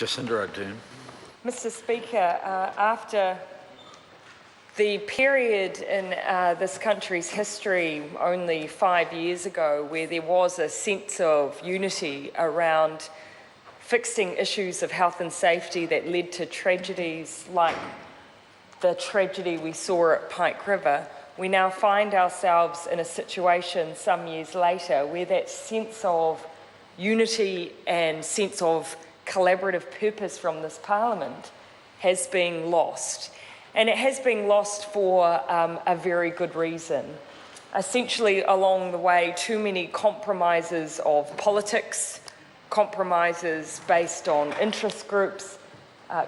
Jacinda Ardern. Mr. Speaker, after the period in this country's history only 5 years ago where there was a sense of unity around fixing issues of health and safety that led to tragedies like the tragedy we saw at Pike River, we now find ourselves in a situation some years later where that sense of unity and sense of collaborative purpose from this Parliament has been lost. And it has been lost for a very good reason. Essentially, along the way, too many compromises of politics, compromises based on interest groups,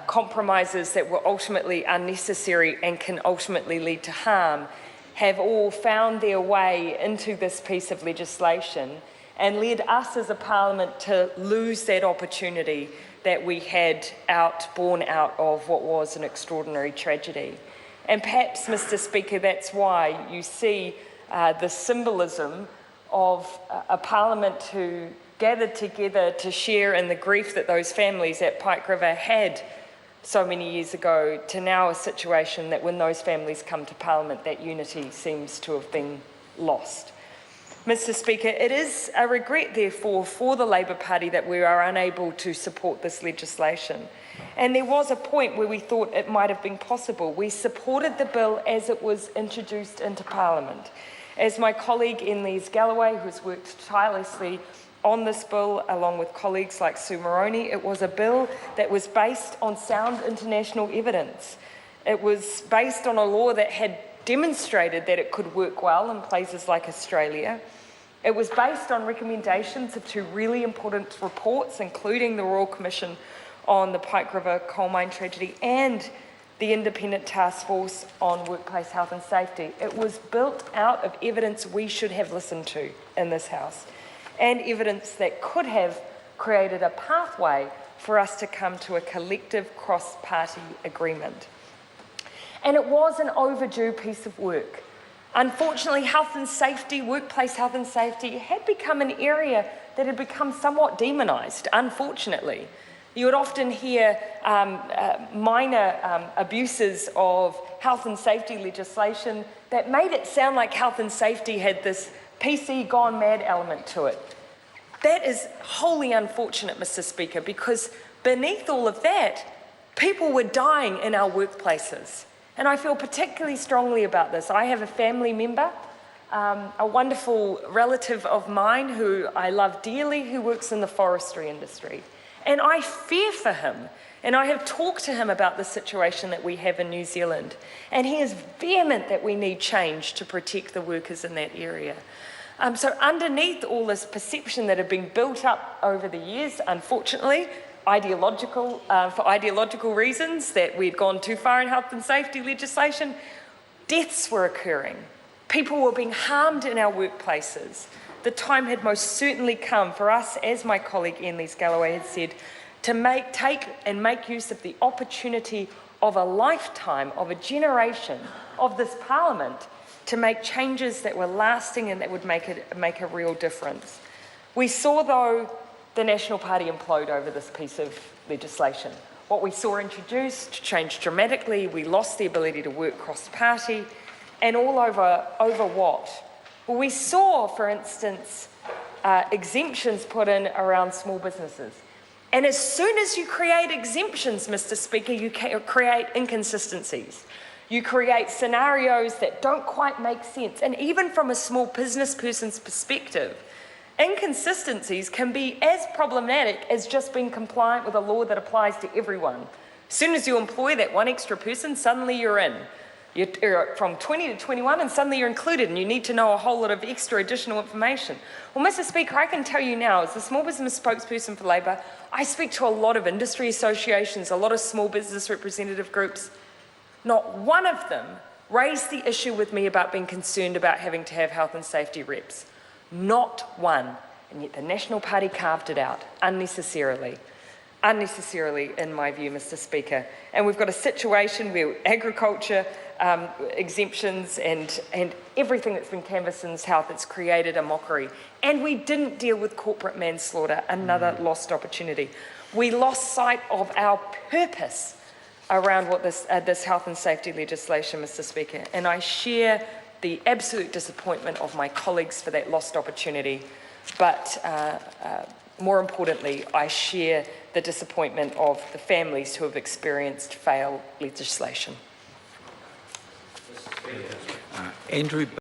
compromises that were ultimately unnecessary and can ultimately lead to harm, have all found their way into this piece of legislation and led us as a Parliament to lose that opportunity that we had born out of what was an extraordinary tragedy. And perhaps, Mr. Speaker, that's why you see the symbolism of a Parliament who gathered together to share in the grief that those families at Pike River had so many years ago, to now a situation that when those families come to Parliament, that unity seems to have been lost. Mr. Speaker, it is a regret, therefore, for the Labour Party that we are unable to support this legislation. And there was a point where we thought it might have been possible. We supported the bill as it was introduced into Parliament. As my colleague Enlise Galloway, who's worked tirelessly on this bill, along with colleagues like Sue Moroney, it was a bill that was based on sound international evidence. It was based on a law that had demonstrated that it could work well in places like Australia. It was based on recommendations of two really important reports, including the Royal Commission on the Pike River coal mine tragedy and the Independent Task Force on Workplace Health and Safety. It was built out of evidence we should have listened to in this House, and evidence that could have created a pathway for us to come to a collective cross-party agreement. And it was an overdue piece of work. Unfortunately, health and safety, workplace health and safety, had become an area that had become somewhat demonised, unfortunately. You would often hear minor abuses of health and safety legislation that made it sound like health and safety had this PC gone mad element to it. That is wholly unfortunate, Mr. Speaker, because beneath all of that, people were dying in our workplaces. And I feel particularly strongly about this. I have a family member, a wonderful relative of mine who I love dearly, who works in the forestry industry. And I fear for him. And I have talked to him about the situation that we have in New Zealand. And he is vehement that we need change to protect the workers in that area. So underneath all this perception that had been built up over the years, unfortunately, for ideological reasons, that we'd gone too far in health and safety legislation, deaths were occurring. People were being harmed in our workplaces. The time had most certainly come for us, as my colleague Enlise Galloway had said, to take and make use of the opportunity of a lifetime, of a generation of this Parliament, to make changes that were lasting and that would make a real difference. We saw, though, the National Party implode over this piece of legislation. What we saw introduced changed dramatically. We lost the ability to work cross-party, and all over what? Well, we saw, for instance, exemptions put in around small businesses. And as soon as you create exemptions, Mr. Speaker, you create inconsistencies. You create scenarios that don't quite make sense. And even from a small business person's perspective, inconsistencies can be as problematic as just being compliant with a law that applies to everyone. As soon as you employ that one extra person, suddenly you're in. You're from 20 to 21 and suddenly you're included, and you need to know a whole lot of extra additional information. Well, Mr. Speaker, I can tell you now, as the small business spokesperson for Labour, I speak to a lot of industry associations, a lot of small business representative groups. Not one of them raised the issue with me about being concerned about having to have health and safety reps. Not one. And yet the National Party carved it out unnecessarily. Unnecessarily, in my view, Mr. Speaker. And we've got a situation where agriculture exemptions and everything that's been canvassed in this health, it's created a mockery. And we didn't deal with corporate manslaughter, another lost opportunity. We lost sight of our purpose around what this health and safety legislation, Mr. Speaker, and I share the absolute disappointment of my colleagues for that lost opportunity, but more importantly, I share the disappointment of the families who have experienced failed legislation. Andrew.